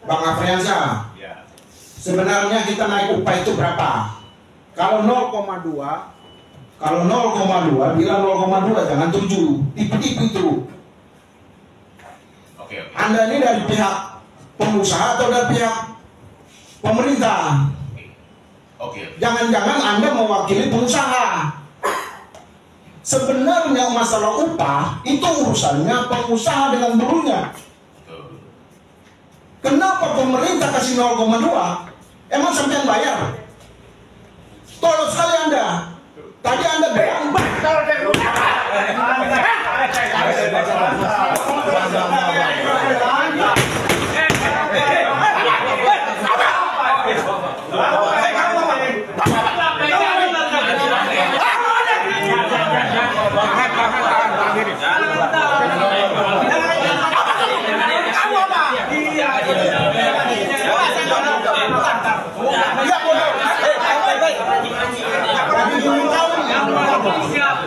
Bang Afriansyah. Ya. Sebenarnya kita naik upah itu berapa? Kalau 0,2, bilang 0,2 jangan 7, tipu-tipu itu. Oke. Anda ini dari pihak pengusaha atau dari pihak pemerintah? Oke. Jangan-jangan Anda mewakili pengusaha. Sebenarnya masalah upah itu urusannya pengusaha dengan buruhnya. Kenapa pemerintah kasih 0,2? Emang sampai bayar? Tolong sekali Anda. Tadi Anda bilang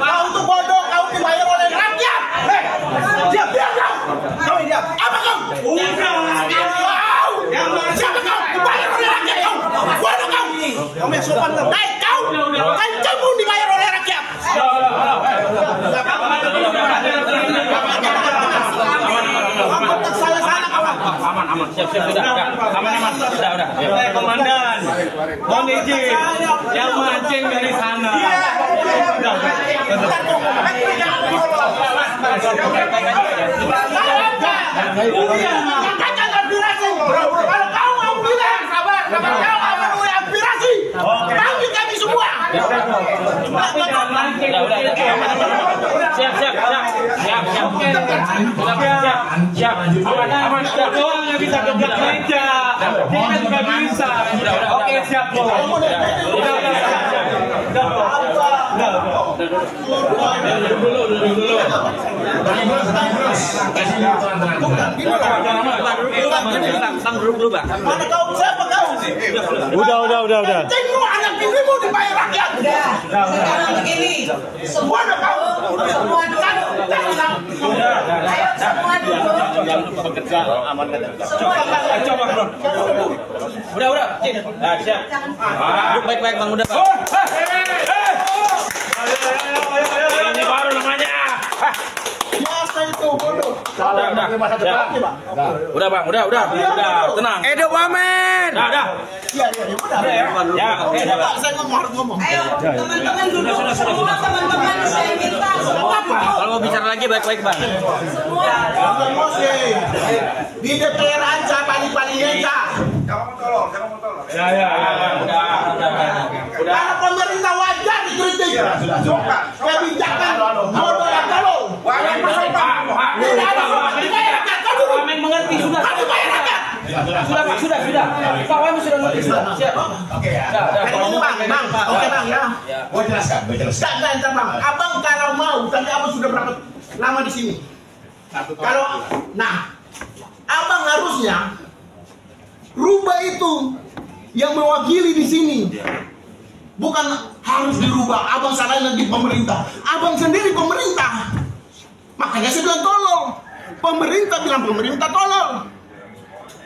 kau tuh bodoh, kau dibayar oleh rakyat. Diam kau. Kau diam. Apa kau? Siapa kau? Dibayar oleh rakyat kau. Bodoh kau. Kamu yang sopan kau. Kau. Kamu dibayar oleh rakyat. Aman, siap, sudah. Aman, sudah. Komandan, mohon izin, yang mancing dari sana. Panggil kami semua. Siap. Aman. Doang yang bisa gebrak meja. Kita juga bisa. Oke, siap. Mana kau? Siapa kau? Udah. Tengok anak dirimu dibayar rakyat. Sekarang begini, semua kau. semua dulu. Ayo semua dulu. Coba, bro. Udah. Nah, siap. Duduk baik-baik, Bang. Udah, Bang. Ini baru namanya. Biasa itu bodoh. Udah, Bang. Udah. Tenang. Edo Wamen. Udah. Iya, benar. Ya, oke. Saya harus ngomong. Ayo teman-teman duduk. Semua teman-teman saya minta semua duduk. Kalau mau bicara lagi baik-baik, Bang. Semua. Di DPR aja paling-paling aja. Kamu mau tolong. Ya. Udah. Karena pemerintah wajar dikritik. Sopan. Kebijakan bodoh yang tolong. Wamen bersopan. Tidak ada sopan. Dibayar rakyat. Kau dulu. Wamen mengerti sudah. Kau dibayar rakyat. Sudah, Pak. Sudah. Pak Wamen sudah mengerti sudah. Siap. Oke ya. Ini bang. Oke bang ya. Gue jelaskan. Enggak, bang. Abang kalau mau, tadi abang sudah berapa lama di sini? Abang harusnya rubah itu yang mewakili di sini. Bukan harus dirubah. Abang salahin lagi pemerintah. Abang sendiri pemerintah. Makanya saya bilang tolong. Pemerintah bilang pemerintah tolong.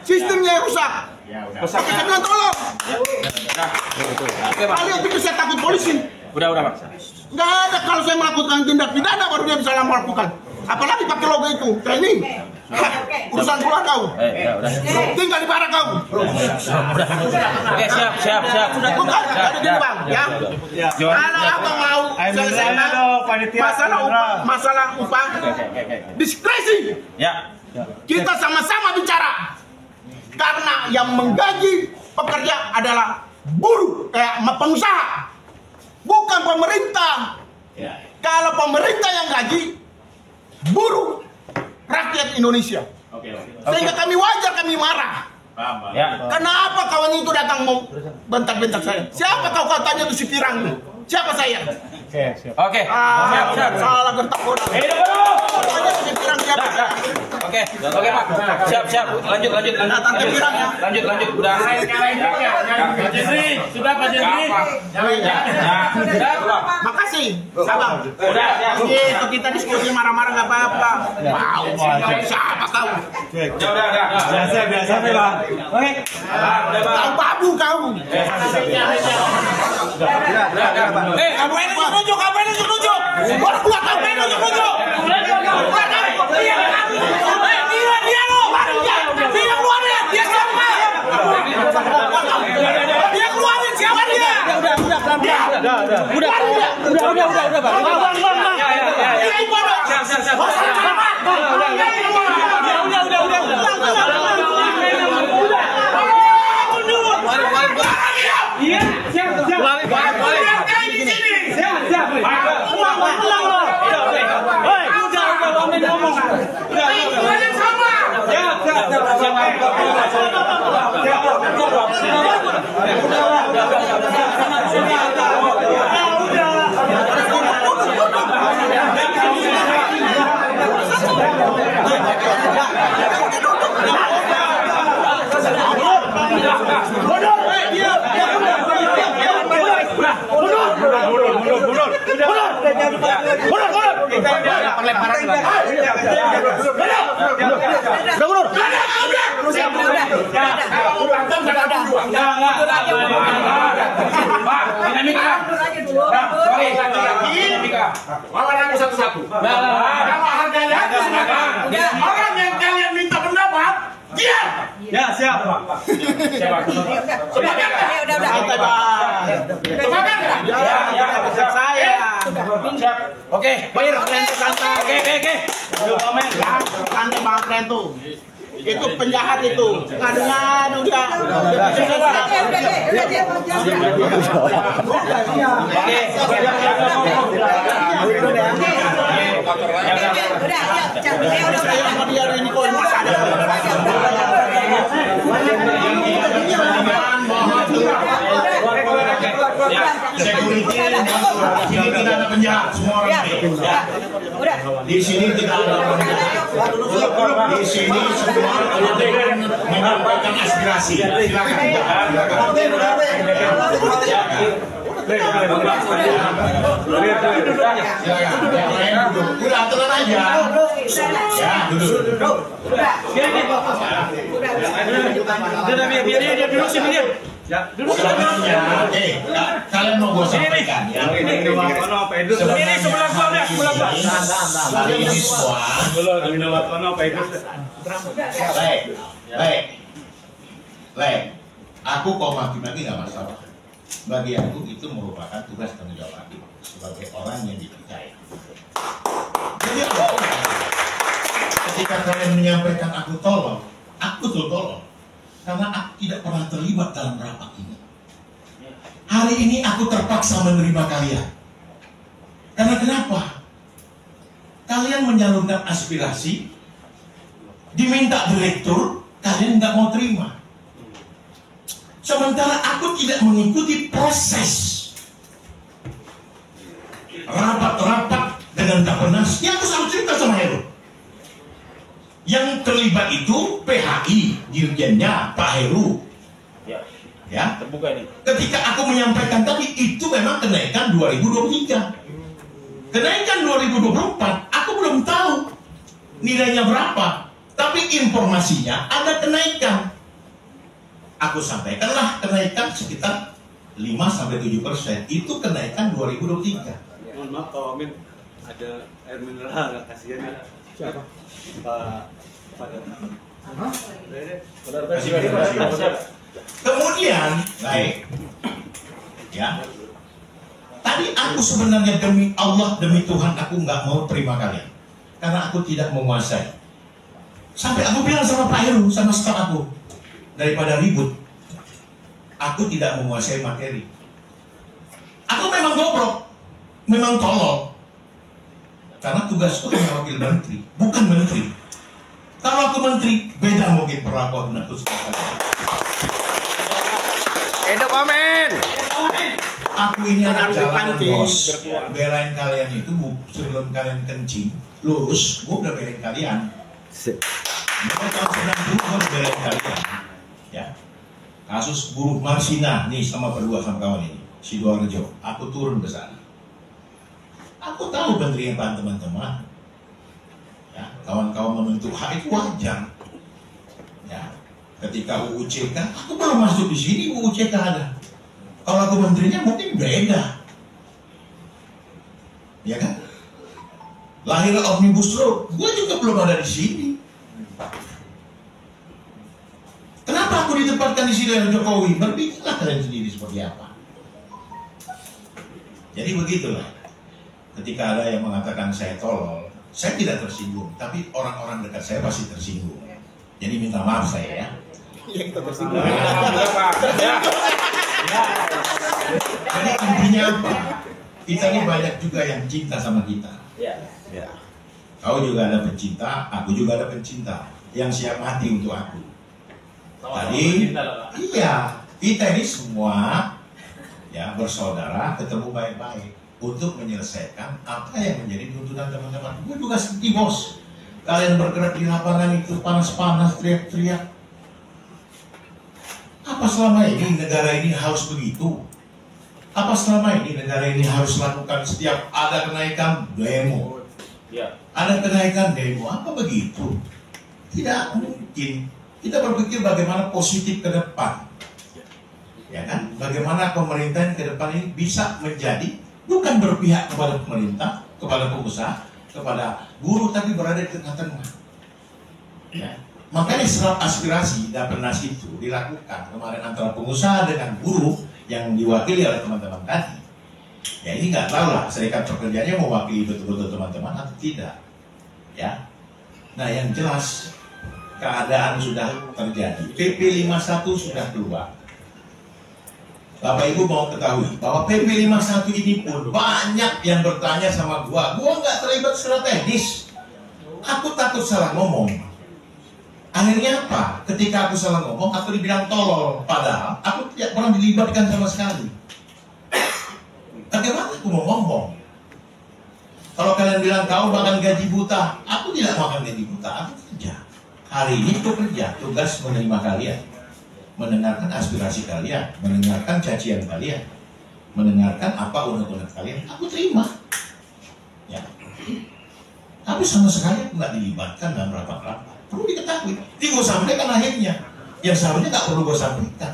Sistemnya rusak. Makanya saya bilang tolong. Kalian pikir saya takut polisi? Udah, Pak. Nggak ada, kalau saya melakukan tindak pidana baru dia bisa melakukan. Apalagi pakai logo itu, training. Urusan pulang kau. Udah. Tinggal di barak kau. Oke, siap. Bukan, ada di bang, ya. Kalau abang mau selesaikan masalah upah, diskresi. Ya. Kita sama-sama bicara. Karena yang menggaji pekerja adalah buruh, pengusaha, bukan pemerintah. Kalau pemerintah yang gaji, buruh rakyat Indonesia. Sehingga kami wajar, kami marah. Ya. Kenapa kawan itu datang mau bentak-bentak saya? Siapa kau katanya itu si Pirang? Siapa saya? Oke. Siap. Salah gertak bodoh. Katanya si Pirang. Oke, Pak. Siap. Lanjut. Lanjut. Udah. Pak Jendri, sudah Pak Jendri. Makasih, Abang. Udah. Itu kita diskusi marah-marah nggak apa-apa. Wow, siapa kau? Udah. Biasa Bang. Oke. Kau babu kau. Ngapain nunjuk? Baru gua tahu main nunjuk. Dia lo. Dia keluarin. Dia siapa? Dia keluarin siapa dia? Udah, Bang. Lawan aku satu-satu. Kalau harganya aku silakan. Orang yang kalian minta pendapat, diam. Ya, siap. Santai, Bang. Sepakat nggak? Ya, saya. Oke. Santai. Oke. Santai Bang Kren tuh. Itu penjahat itu. Ngadu-ngadu dia. Sini tidak ada penjahat, semua orang di sini tidak ada penjahat. Di sini semua menyampaikan aspirasi. Udah aturan aja. Ya, duduk. Biar dia duduk sini dia. Sebenarnya, kalian mau gue sampaikan ya. Ini sebelah gua udah, sebelah gua. Sebagai siswa, Lek, aku komatif lagi nggak masalah. Bagi aku itu merupakan tugas tanggung jawab aku sebagai orang yang dipercaya. Jadi ketika kalian menyampaikan aku tolong karena aku tidak pernah terlibat dalam rapat ini. Hari ini aku terpaksa menerima kalian. Karena kenapa? Kalian menyalurkan aspirasi, diminta direktur, kalian nggak mau terima. Sementara aku tidak mengikuti proses rapat-rapat dengan Kapenas. Yang aku selalu cerita sama Heru. Yang terlibat itu PHI, dirjennya Pak Heru. Ya, Terbuka ini. ketika aku menyampaikan tadi itu memang kenaikan 2023. Kenaikan 2024 aku belum tahu nilainya berapa, tapi informasinya ada kenaikan. Aku sampaikanlah kenaikan sekitar 5-7%. Itu kenaikan 2023. Mohon maaf Pak Wamen, ada air mineral nggak kasihan ya? Siapa? Pak Kemudian, baik, ya. Tadi aku sebenarnya demi Allah, demi Tuhan, aku nggak mau terima kalian, karena aku tidak menguasai. Sampai aku bilang sama Pak Heru, sama staf aku, daripada ribut, aku tidak menguasai materi. Aku memang goblok, memang tolol, karena tugasku hanya wakil menteri, bukan menteri. Kalau aku menteri, beda mungkin perlakuan aku sekarang. Hidup Wamen. Aku ini anak jalan bos. Belain kalian itu sebelum kalian kencing, lulus, gue udah belain kalian. Mulai tahun 90 gue udah belain kalian. Ya. Kasus buruh Marsina nih sama berdua sama kawan ini, Sidoarjo. Aku turun ke sana. Aku tahu penderitaan teman-teman. Ya, kawan-kawan menuntut hak itu wajar. Ya. Ketika UU CK, aku belum masuk di sini, UU CK ada. Kalau aku menterinya mungkin beda, ya kan? Lahir Omnibus Law, gue juga belum ada di sini. Kenapa aku ditempatkan di sini dengan Jokowi? Berpikirlah kalian sendiri seperti apa. Jadi begitulah. Ketika ada yang mengatakan saya tolol, saya tidak tersinggung, tapi orang-orang dekat saya pasti tersinggung. Jadi minta maaf saya ya. Iya, kita tersinggung. Jadi intinya apa? Kita ini banyak juga yang cinta sama kita. Kau juga ada pencinta, aku juga ada pencinta yang siap mati untuk aku. Tadi, iya, kita ini semua ya bersaudara, ketemu baik-baik untuk menyelesaikan apa yang menjadi tuntutan teman-teman. Gue juga sedih bos. Kalian bergerak di lapangan itu panas-panas, teriak-teriak. Apa selama ini negara ini harus begitu? Apa selama ini negara ini harus lakukan setiap ada kenaikan demo? Ada kenaikan demo, apa begitu? Tidak mungkin. Kita berpikir bagaimana positif ke depan. Ya kan? Bagaimana pemerintahan ke depan ini bisa menjadi bukan berpihak kepada pemerintah, kepada pengusaha, kepada buruh, tapi berada di tengah-tengah. Ya. Makanya serap aspirasi dan Dapenas itu dilakukan kemarin antara pengusaha dengan buruh yang diwakili oleh teman-teman tadi. Ya ini nggak tahu lah serikat pekerjanya mewakili betul-betul teman-teman atau tidak. Ya. Nah yang jelas keadaan sudah terjadi. PP 51 sudah keluar. Bapak Ibu mau ketahui bahwa PP 51 ini pun banyak yang bertanya sama gua nggak terlibat secara teknis. Aku takut salah ngomong. Akhirnya apa? Ketika aku salah ngomong, aku dibilang tolol. Padahal aku tidak pernah dilibatkan sama sekali. Bagaimana aku mau ngomong? Kalau kalian bilang kau makan gaji buta, aku tidak makan gaji buta, aku kerja. Hari ini aku kerja, tugas menerima kalian, mendengarkan aspirasi kalian, mendengarkan cacian kalian, mendengarkan apa unek-unek kalian, aku terima. Ya. Tapi sama sekali aku nggak dilibatkan dalam rapat-rapat. Perlu diketahui, ini gue sampaikan akhirnya. Yang seharusnya nggak perlu gue sampaikan.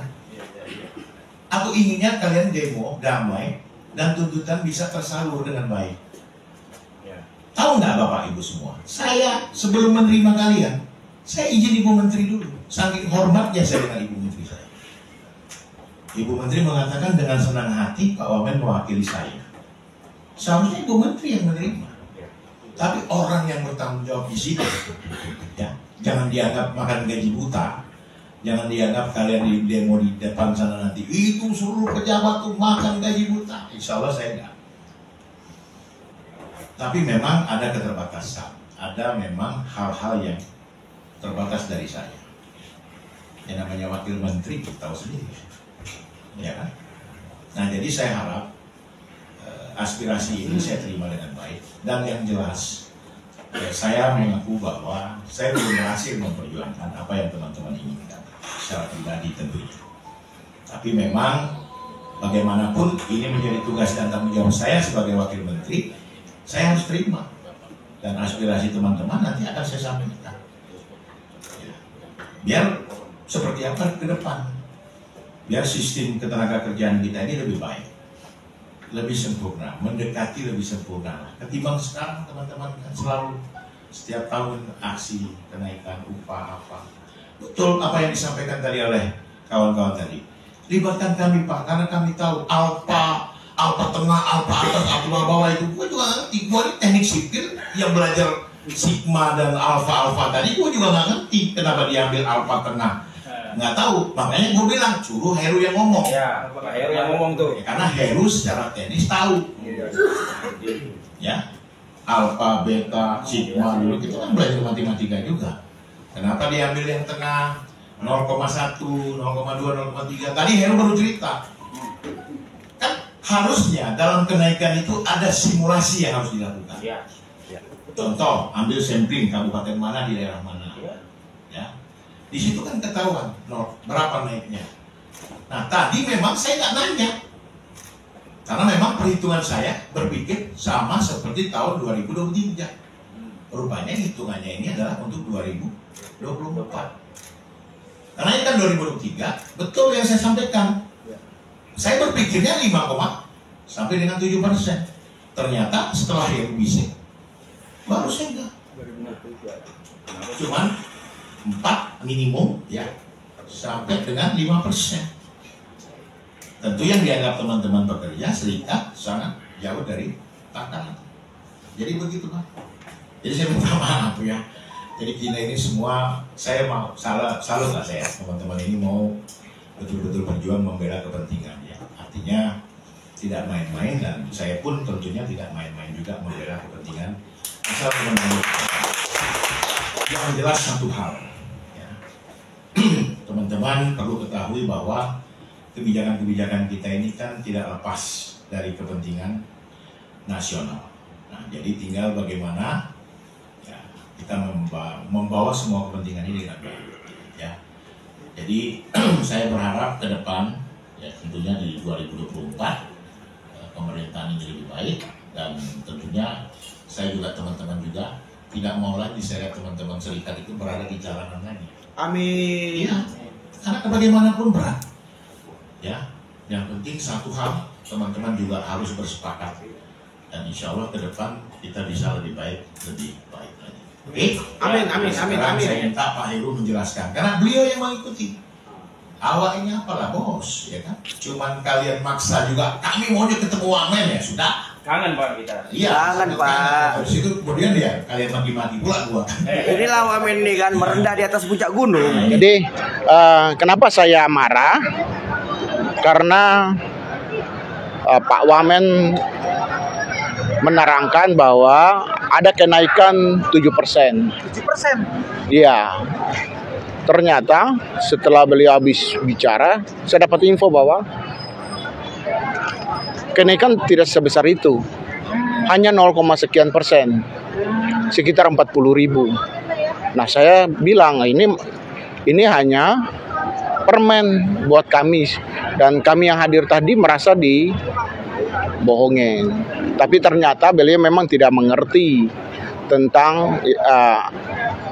Aku inginnya kalian demo damai dan tuntutan bisa tersalur dengan baik. Tahu nggak Bapak Ibu semua? Saya sebelum menerima kalian, saya izin Ibu Menteri dulu. Saking hormatnya saya dengan Ibu Menteri saya. Ibu Menteri mengatakan dengan senang hati Pak Wamen mewakili saya. Seharusnya Ibu Menteri yang menerima. Tapi orang yang bertanggung jawab di situ, ya, jangan dianggap makan gaji buta, jangan dianggap kalian di demo di depan sana nanti itu seluruh pejabat tuh makan gaji buta. Insya Allah saya enggak. Tapi memang ada keterbatasan, ada memang hal-hal yang terbatas dari saya. Yang namanya wakil menteri kita tahu sendiri, ya kan? Nah jadi saya harap aspirasi ini saya terima dengan baik dan yang jelas ya, saya mengaku bahwa saya belum berhasil memperjuangkan apa yang teman-teman inginkan secara pribadi tentunya. Tapi memang bagaimanapun ini menjadi tugas dan tanggung jawab saya sebagai wakil menteri. Saya harus terima dan aspirasi teman-teman nanti akan saya sampaikan. Ya. Biar seperti apa ke depan, biar sistem ketenaga kerjaan kita ini lebih baik, lebih sempurna, mendekati lebih sempurna. Ketimbang sekarang teman-teman kan selalu setiap tahun aksi kenaikan upah apa. Betul apa yang disampaikan tadi oleh kawan-kawan tadi. Libatkan kami Pak, karena kami tahu alfa tengah, alfa atas, alfa bawah itu. Gue juga ngerti, gue ini teknik sipil yang belajar sigma dan alfa tadi, gue juga nggak ngerti kenapa diambil alfa tengah. Nggak tahu, makanya gue bilang suruh Heru yang ngomong. Ya, Pak Heru yang ngomong tuh. Ya, karena Heru secara teknis tahu. Ya, alfa, beta, sigma dulu kita kan belajar matematika juga. Kenapa diambil yang tengah 0,1, 0,2, 0,3? Tadi Heru baru cerita. Kan harusnya dalam kenaikan itu ada simulasi yang harus dilakukan. Contoh, ambil sampling kabupaten mana di daerah mana, ya. Di situ kan ketahuan berapa naiknya. Nah, tadi memang saya nggak nanya, karena memang perhitungan saya berpikir sama seperti tahun 2023. Rupanya hitungannya ini adalah untuk 2024. Karena ini kan 2023, betul yang saya sampaikan. Saya berpikirnya 5, sampai dengan 7%. Ternyata setelah revisi baru saya cuman 4 minimum ya, sampai dengan 5%. Tentu yang dianggap teman-teman pekerja serikat sangat jauh dari tatanan. Jadi begitu Pak. Jadi saya minta maaf ya. Jadi kita ini semua, saya mau salut lah saya, teman-teman ini mau betul-betul berjuang membela kepentingan ya. Artinya tidak main-main, dan saya pun tentunya tidak main-main juga membela kepentingan. Asal teman-teman yang jelas satu hal ya. Teman-teman perlu ketahui bahwa kebijakan-kebijakan kita ini kan tidak lepas dari kepentingan nasional. Nah, jadi tinggal bagaimana kita membawa semua kepentingan ini dengan baik ya. Jadi saya berharap ke depan ya, tentunya di 2024 pemerintahan ini lebih baik, dan tentunya saya juga teman-teman juga tidak mau lagi saya lihat teman-teman serikat itu berada di jalanan lagi. Amin. Iya, karena bagaimanapun berat ya. Yang penting satu hal, teman-teman juga harus bersepakat, dan insya Allah ke depan kita bisa lebih baik lagi. Oke, Amin. Saya minta Pak Heru menjelaskan, karena beliau yang mengikuti. Awalnya apalah bos, ya kan? Cuman kalian maksa juga, kami maunya ketemu Wamen ya sudah. Kangen Pak kita. Iya, Kangen, Pak. Habis itu kemudian dia kalian maki-maki pula gua. Inilah Wamen ini kan merendah di atas puncak gunung. Jadi kenapa saya marah? Karena Pak Wamen menerangkan bahwa ada kenaikan 7%. 7%. Iya. Ternyata setelah beliau habis bicara, saya dapat info bahwa kenaikan tidak sebesar itu. Hanya 0, sekian persen. Sekitar 40.000. Nah, saya bilang ini hanya permen buat kami, dan kami yang hadir tadi merasa dibohongin. Tapi ternyata beliau memang tidak mengerti tentang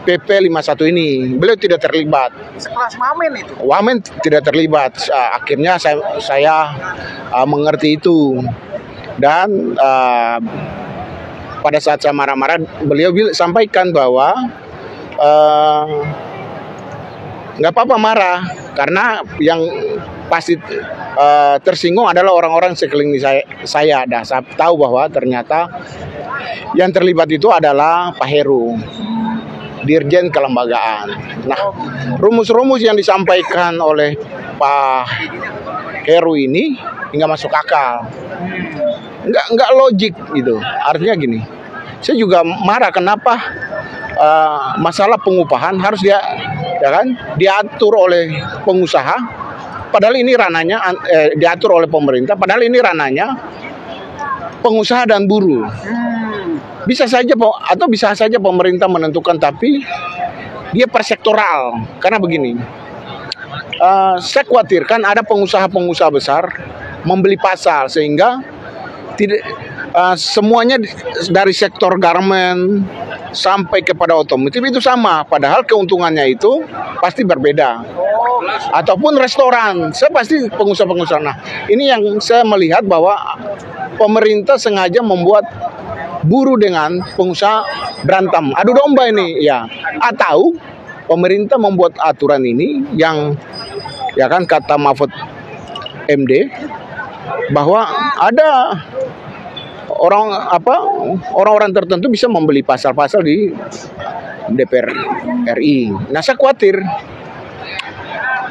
PP 51 ini. Beliau tidak terlibat. Sekelas Wamen itu. Wamen tidak terlibat. Akhirnya saya mengerti itu. Dan pada saat saya marah-marah, beliau sampaikan bahwa nggak apa-apa marah, karena yang pasti tersinggung adalah orang-orang sekeliling saya. Dan saya tahu bahwa ternyata yang terlibat itu adalah Pak Heru, Dirjen Kelembagaan. Nah, rumus-rumus yang disampaikan oleh Pak Heru ini nggak masuk akal, nggak logik gitu. Artinya gini, saya juga marah kenapa masalah pengupahan harus diatur oleh pengusaha, padahal ini ranahnya diatur oleh pemerintah, padahal ini ranahnya pengusaha dan buruh. Bisa saja pemerintah menentukan, tapi dia persektoral. Karena begini, saya khawatirkan ada pengusaha-pengusaha besar membeli pasar, sehingga tidak semuanya dari sektor garment sampai kepada otomotif itu sama, padahal keuntungannya itu pasti berbeda. Ataupun restoran, saya pasti pengusaha-pengusaha. Nah, ini yang saya melihat bahwa pemerintah sengaja membuat buruh dengan pengusaha berantem, adu domba ini ya. Atau pemerintah membuat aturan ini yang ya kan kata Mahfud MD bahwa ada orang-orang tertentu bisa membeli pasal-pasal di DPR RI. Nah, saya khawatir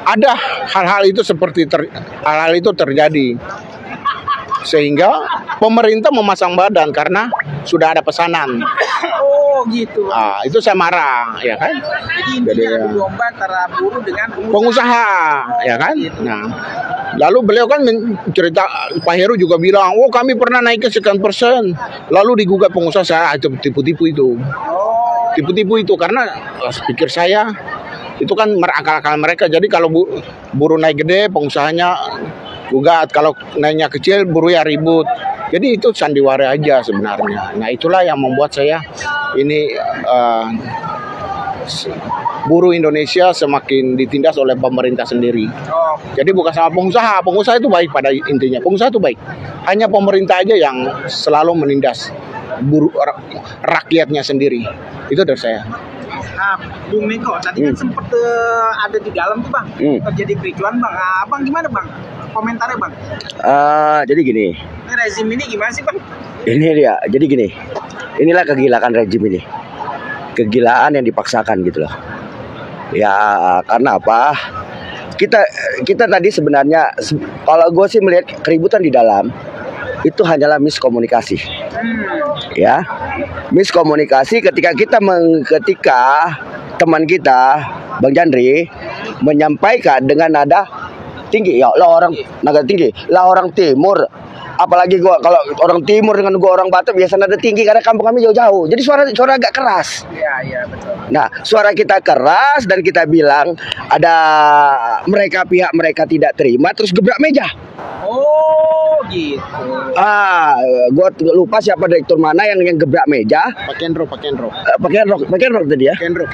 ada hal-hal itu hal-hal itu terjadi, sehingga pemerintah memasang badan karena sudah ada pesanan. Oh gitu. Itu saya marah, ya kan? Jadi intinya adu domba antara buruh dengan Pengusaha, ya kan? Nah, lalu beliau kan cerita, Pak Heru juga bilang, oh kami pernah naik ke sekian persen, lalu digugat pengusaha. Saya itu tipu-tipu itu, tipu-tipu itu karena pikir saya itu kan akal-akal mereka. Jadi kalau buruh naik gede, pengusahanya gugat, kalau naiknya kecil, buruh ya ribut. Jadi itu sandiwara aja sebenarnya. Nah itulah yang membuat saya ini buruh Indonesia semakin ditindas oleh pemerintah sendiri. Jadi bukan sama pengusaha. Pengusaha itu baik pada intinya. Pengusaha itu baik. Hanya pemerintah aja yang selalu menindas buruh rakyatnya sendiri. Itu dari saya. Nah, Bung Miko, tadi kan sempat ada di dalam tuh Bang, terjadi kericuan Bang. Abang gimana Bang? Komentarnya Bang? Jadi gini. Ini rezim ini gimana sih Bang? Ini dia. Jadi gini. Inilah kegilaan rezim ini. Kegilaan yang dipaksakan gitu loh. Ya karena apa? Kita tadi sebenarnya kalau gue sih melihat keributan di dalam itu hanyalah miskomunikasi. Ya, miskomunikasi ketika teman kita Bang Jandri menyampaikan dengan nada tinggi, ya lah orang nada tinggi, lah orang timur. Apalagi gua kalau orang timur dengan gua orang Batak biasa nada tinggi karena kampung kami jauh-jauh. Jadi suara agak keras. Iya, betul. Nah, suara kita keras dan kita bilang ada pihak mereka tidak terima terus gebrak meja. Oh, gitu. Gua lupa siapa direktur mana yang gebrak meja. Pak Kendro. Pak Kendro tadi ya. Kendro.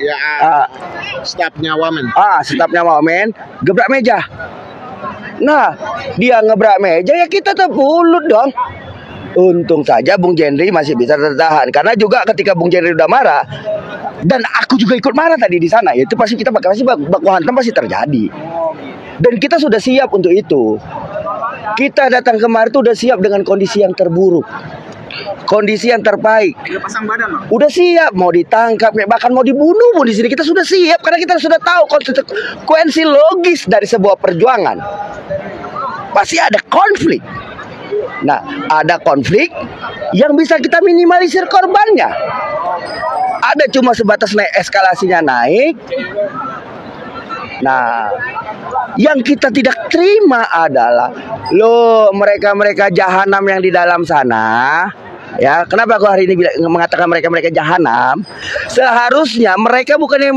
Ya, stafnya Wamen. Stafnya Wamen gebrak meja. Nah, dia ngebrak meja ya kita terpulut dong. Untung saja Bung Jendri masih bisa tertahan. Karena juga ketika Bung Jendri udah marah dan aku juga ikut marah tadi di sana, itu pasti kita pasti baku hantam pasti terjadi. Dan kita sudah siap untuk itu. Kita datang kemarin tuh udah siap dengan kondisi yang terburuk. Kondisi yang terbaik. Udah pasang badan Bang? Udah siap, mau ditangkap, bahkan mau dibunuh pun di sini kita sudah siap karena kita sudah tahu konsekuensi logis dari sebuah perjuangan. Pasti ada konflik. Nah, ada konflik yang bisa kita minimalisir korbannya. Ada cuma sebatas eskalasinya naik. Nah, yang kita tidak terima adalah mereka jahanam yang di dalam sana. Ya, kenapa aku hari ini mengatakan mereka jahanam? Seharusnya mereka bukan yang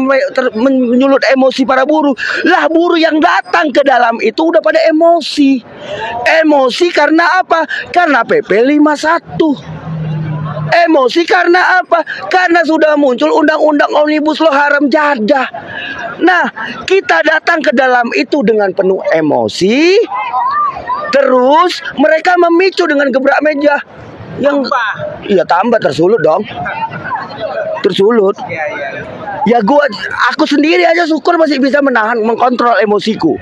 menyulut emosi para buruh. Lah buruh yang datang ke dalam itu udah pada emosi. Emosi karena apa? Karena PP 51. Emosi karena apa? Karena sudah muncul undang-undang Omnibus Law haram jadah. Nah, kita datang ke dalam itu dengan penuh emosi. Terus mereka memicu dengan gebrak meja. Iya tambah tersulut dong. Tersulut. Ya aku sendiri aja syukur masih bisa mengkontrol emosiku.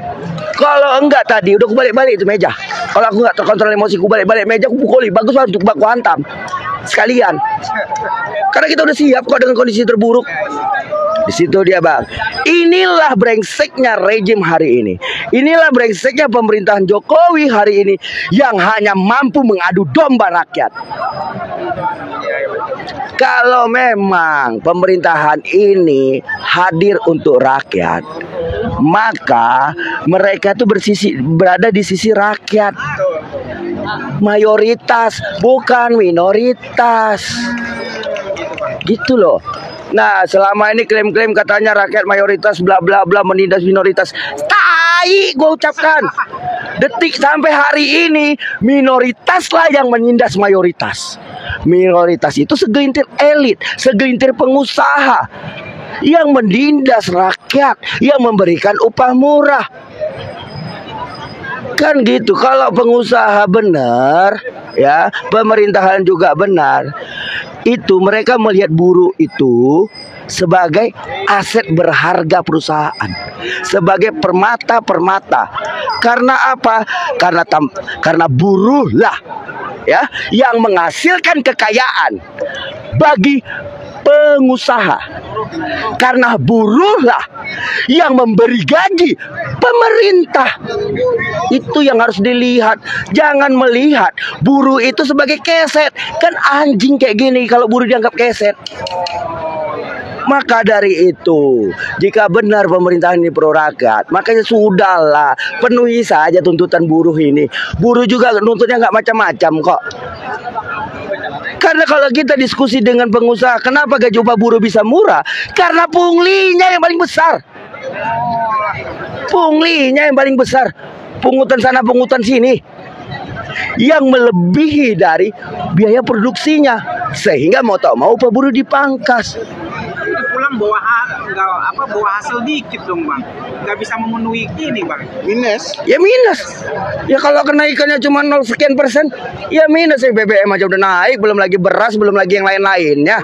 Kalau enggak tadi udah aku balik-balik itu meja. Kalau aku enggak terkontrol emosiku balik-balik meja aku pukuli. Bagus banget untuk baku hantam sekalian. Karena kita udah siap kok dengan kondisi terburuk. Di situ dia Bang. Inilah brengseknya rejim hari ini. Inilah brengseknya pemerintahan Jokowi hari ini yang hanya mampu mengadu domba rakyat. Kalau memang pemerintahan ini hadir untuk rakyat, maka mereka itu berada di sisi rakyat. Mayoritas bukan minoritas. Gitu loh. Nah, selama ini klaim-klaim katanya rakyat mayoritas bla bla bla menindas minoritas. Tai, gue ucapkan. Detik sampai hari ini minoritas lah yang menindas mayoritas. Minoritas itu segelintir elit, segelintir pengusaha yang menindas rakyat, yang memberikan upah murah. Kan gitu. Kalau pengusaha benar, ya, pemerintahan juga benar. Itu mereka melihat buruh itu sebagai aset berharga perusahaan, sebagai permata. Karena apa? Karena buruh lah ya yang menghasilkan kekayaan bagi pengusaha. Karena buruhlah yang memberi gaji pemerintah. Itu yang harus dilihat. Jangan melihat buruh itu sebagai keset. Kan anjing kayak gini kalau buruh dianggap keset. Maka dari itu, jika benar pemerintahan ini pro rakyat, makanya sudahlah, penuhi saja tuntutan buruh ini. Buruh juga nuntutnya nggak macam-macam kok. Karena kalau kita diskusi dengan pengusaha, kenapa gaji upah buruh bisa murah? Karena punglinya yang paling besar. Punglinya yang paling besar. Pungutan sana, pungutan sini. Yang melebihi dari biaya produksinya. Sehingga mau tak mau upah buruh dipangkas. Itu pulang bawa hasil dikit dong bang, nggak bisa memenuhi ini bang. Minus. Ya minus. Ya kalau kenaikannya cuma 0 sekian persen, ya minus. BBM aja udah naik, belum lagi beras, belum lagi yang lain-lainnya.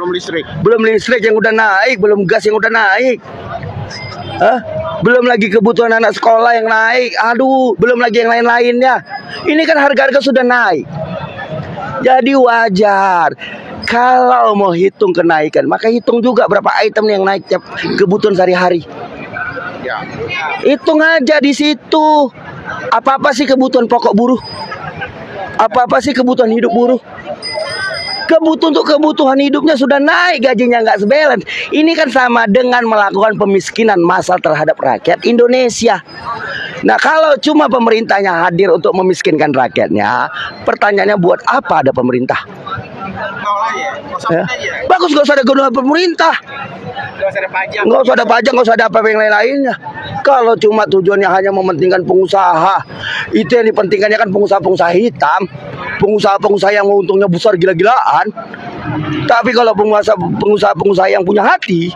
Belum listrik yang udah naik, belum gas yang udah naik. Belum lagi kebutuhan anak sekolah yang naik. Aduh, belum lagi yang lain-lainnya. Ini kan harga-harga sudah naik. Jadi wajar. Kalau mau hitung kenaikan, maka hitung juga berapa item yang naik tiap kebutuhan sehari-hari. Hitung aja di situ. Apa-apa sih kebutuhan pokok buruh? Apa-apa sih kebutuhan hidup buruh? Kebutuhan hidupnya sudah naik, gajinya nggak sebalance. Ini kan sama dengan melakukan pemiskinan massal terhadap rakyat Indonesia. Nah, kalau cuma pemerintahnya hadir untuk memiskinkan rakyatnya, pertanyaannya buat apa ada pemerintah? Ya. Bagus, gak usah ada gunanya pemerintah. Nggak usah ada pajak. Nggak usah ada pajak, nggak usah ada apa yang lain-lainnya. Kalau cuma tujuannya hanya mementingkan pengusaha, itu yang dipentingkannya kan pengusaha-pengusaha hitam, pengusaha-pengusaha yang untungnya besar gila-gilaan. Tapi kalau pengusaha-pengusaha yang punya hati,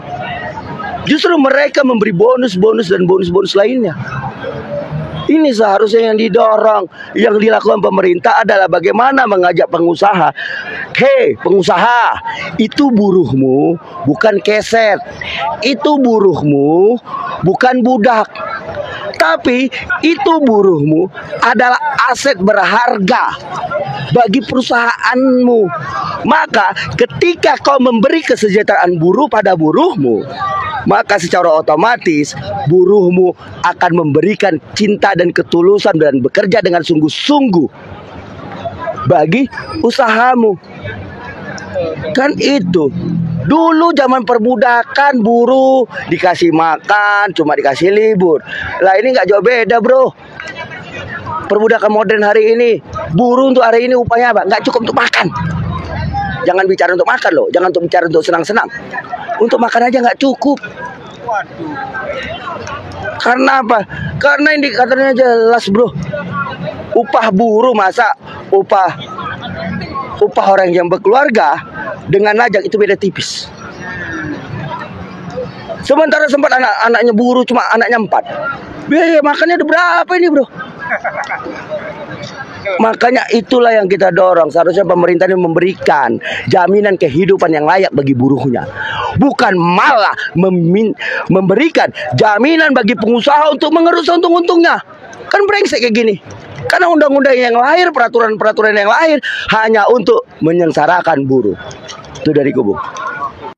justru mereka memberi bonus-bonus dan bonus-bonus lainnya. Ini seharusnya yang didorong. Yang dilakukan pemerintah adalah bagaimana mengajak pengusaha. Hei pengusaha, itu buruhmu bukan keset. Itu buruhmu bukan budak. Tapi itu buruhmu adalah aset berharga bagi perusahaanmu. Maka ketika kau memberi kesejahteraan buruh pada buruhmu, maka secara otomatis buruhmu akan memberikan cinta dan ketulusan dan bekerja dengan sungguh-sungguh bagi usahamu. Kan itu. Dulu zaman perbudakan buruh dikasih makan, cuma dikasih libur. Lah ini nggak jauh beda bro. Perbudakan modern hari ini, buruh untuk hari ini upahnya apa? Nggak cukup untuk makan. Jangan bicara untuk makan loh, jangan untuk bicara untuk senang-senang. Untuk makan aja nggak cukup. Waduh. Karena apa? Karena indikatornya jelas bro. Upah buruh masa upah orang yang berkeluarga dengan lajang itu beda tipis. Sementara sempat anaknya buruh cuma anaknya 4. Biaya makannya ada berapa ini bro? Makanya itulah yang kita dorong. Seharusnya pemerintah ini memberikan jaminan kehidupan yang layak bagi buruhnya, bukan malah memberikan jaminan bagi pengusaha untuk mengerus untung-untungnya. Kan brengsek kayak gini. Karena undang-undang yang lahir, peraturan-peraturan yang lahir hanya untuk menyengsarakan buruh. Itu dari kubu.